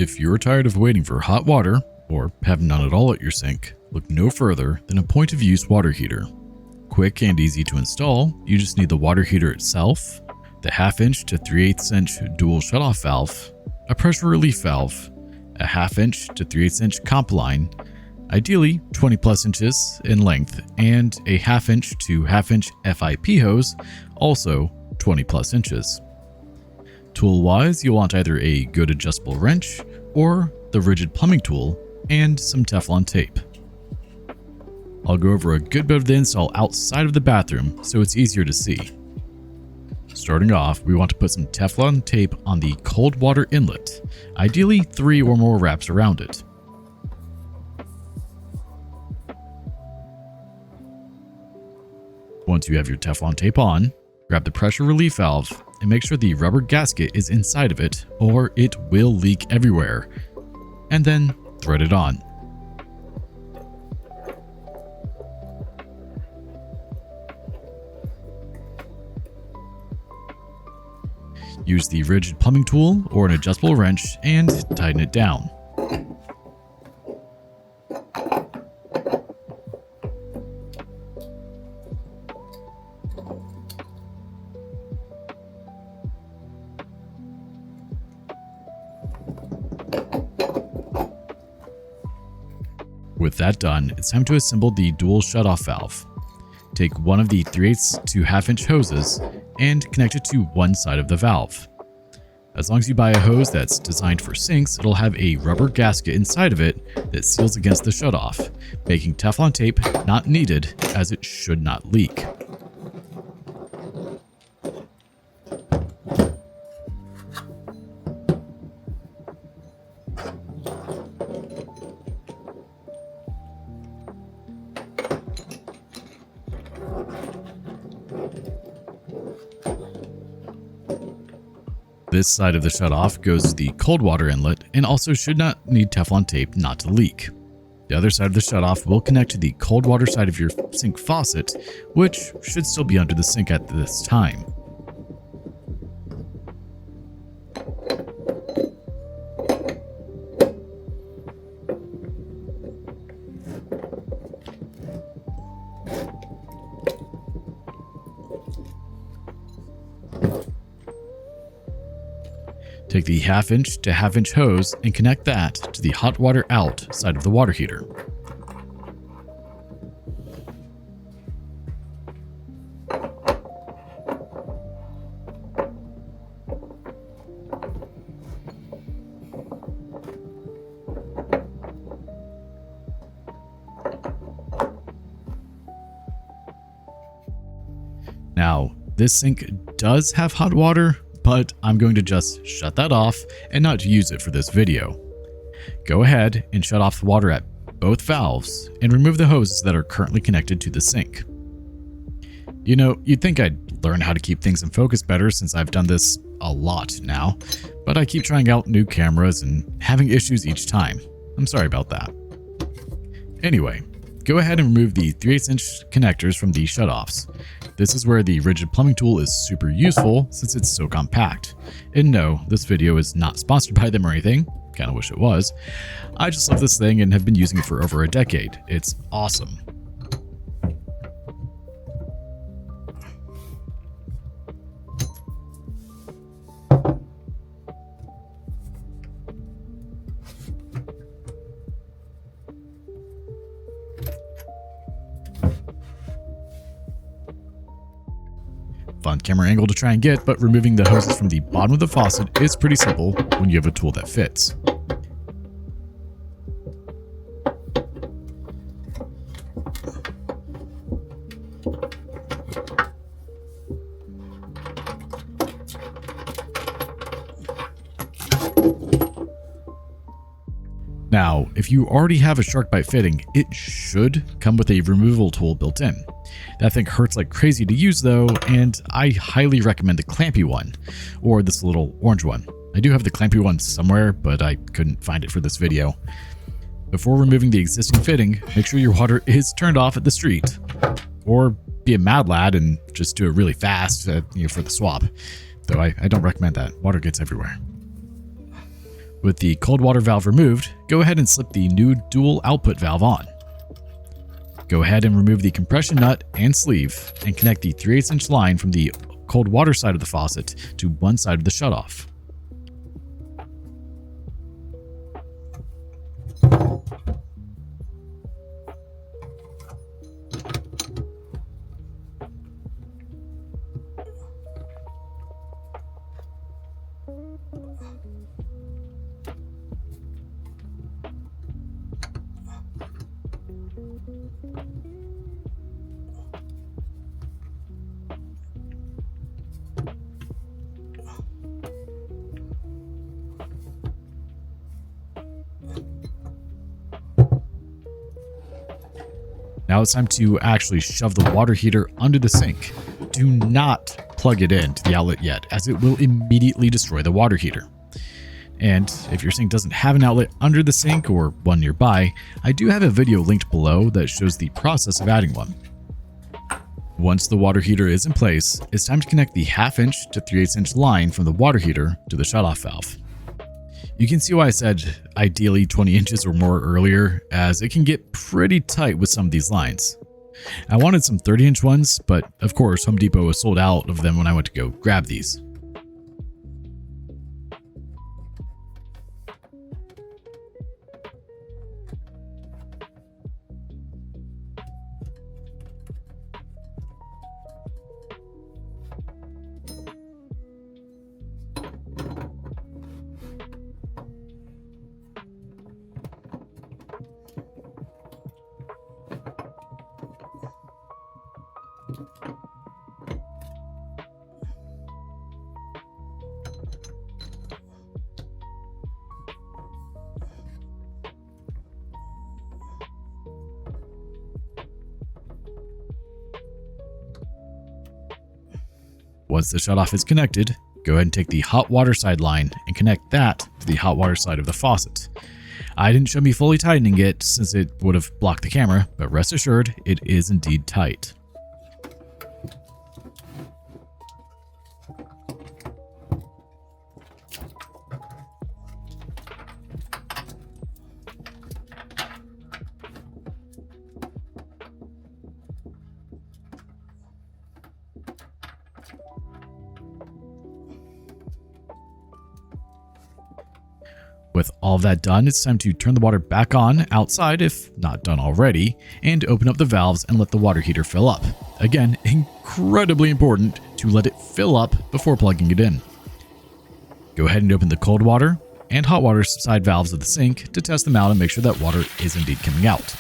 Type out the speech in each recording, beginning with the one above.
If you're tired of waiting for hot water, or have none at all at your sink, look no further than a point-of-use water heater. Quick and easy to install, you just need the water heater itself, the 1/2" to 3/8 inch dual shutoff valve, a pressure relief valve, a 1/2" to 3/8 inch comp line, ideally 20+ inches in length, and a 1/2" to 1/2 inch FIP hose, also 20+ inches. Tool-wise, you'll want either a good adjustable wrench or the rigid plumbing tool and some Teflon tape. I'll go over a good bit of the install outside of the bathroom so it's easier to see. Starting off, we want to put some Teflon tape on the cold water inlet, ideally 3 or more wraps around it. Once you have your Teflon tape on, grab the pressure relief valve and make sure the rubber gasket is inside of it or it will leak everywhere, and then thread it on. Use the rigid plumbing tool or an adjustable wrench and tighten it down. With that done, it's time to assemble the dual shutoff valve. Take one of the 3/8 to 1/2 inch hoses and connect it to one side of the valve. As long as you buy a hose that's designed for sinks, it'll have a rubber gasket inside of it that seals against the shutoff, making Teflon tape not needed as it should not leak. This side of the shutoff goes to the cold water inlet and also should not need Teflon tape not to leak. The other side of the shutoff will connect to the cold water side of your sink faucet, which should still be under the sink at this time. Take the 1/2" to 1/2 inch hose and connect that to the hot water out side of the water heater. Now, this sink does have hot water, but I'm going to just shut that off and not use it for this video. Go ahead and shut off the water at both valves and remove the hoses that are currently connected to the sink. You know, you'd think I'd learn how to keep things in focus better since I've done this a lot now, but I keep trying out new cameras and having issues each time. I'm sorry about that. Anyway, go ahead and remove the 3/8 inch connectors from the shutoffs. This is where the rigid plumbing tool is super useful since it's so compact. And no, this video is not sponsored by them or anything. Kinda wish it was. I just love this thing and have been using it for over a decade. It's awesome. Fun camera angle to try and get, but removing the hoses from the bottom of the faucet is pretty simple when you have a tool that fits. Now, if you already have a shark bite fitting, it should come with a removal tool built in. That thing hurts like crazy to use though, and I highly recommend the clampy one, or this little orange one. I do have the clampy one somewhere, but I couldn't find it for this video. Before removing the existing fitting, make sure your water is turned off at the street, or be a mad lad and just do it really fast for the swap, though I don't recommend that. Water gets everywhere. With the cold water valve removed, go ahead and slip the new dual output valve on. Go ahead and remove the compression nut and sleeve and connect the 3/8" line from the cold water side of the faucet to one side of the shutoff. Now it's time to actually shove the water heater under the sink. Do not plug it into the outlet yet, as it will immediately destroy the water heater. And if your sink doesn't have an outlet under the sink or one nearby, I do have a video linked below that shows the process of adding one. Once the water heater is in place, it's time to connect the 1/2" to 3/8" line from the water heater to the shutoff valve. You can see why I said ideally 20 inches or more earlier, as it can get pretty tight with some of these lines. I wanted some 30-inch ones, but of course Home Depot was sold out of them when I went to go grab these. Once the shutoff is connected, go ahead and take the hot water side line and connect that to the hot water side of the faucet. I didn't show me fully tightening it since it would have blocked the camera, but rest assured it is indeed tight. With all of that done, it's time to turn the water back on outside if not done already, and open up the valves and let the water heater fill up. Again, incredibly important to let it fill up before plugging it in. Go ahead and open the cold water and hot water side valves of the sink to test them out and make sure that water is indeed coming out.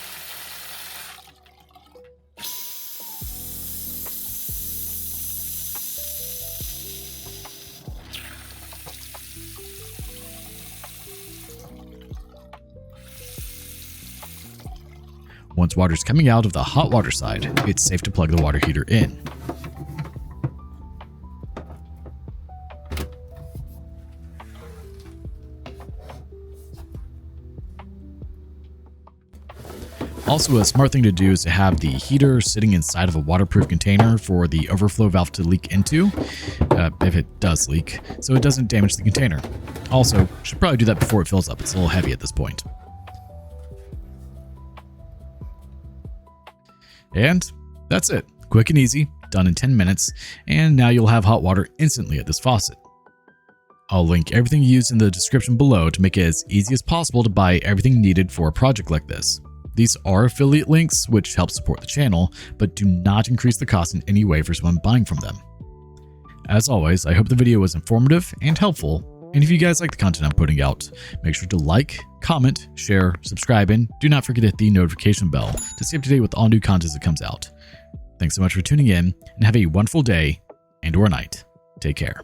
Once water is coming out of the hot water side, it's safe to plug the water heater in. Also, a smart thing to do is to have the heater sitting inside of a waterproof container for the overflow valve to leak into, if it does leak, so it doesn't damage the container. Also, should probably do that before it fills up. It's a little heavy at this point. And that's it. Quick and easy, done in 10 minutes, and now you'll have hot water instantly at this faucet. I'll link everything used in the description below to make it as easy as possible to buy everything needed for a project like this. These are affiliate links, which help support the channel, but do not increase the cost in any way for someone buying from them. As always, I hope the video was informative and helpful, and if you guys like the content I'm putting out, make sure to like, comment, share, subscribe, and do not forget to hit the notification bell to stay up to date with all new content that comes out. Thanks so much for tuning in, and have a wonderful day and/or night. Take care.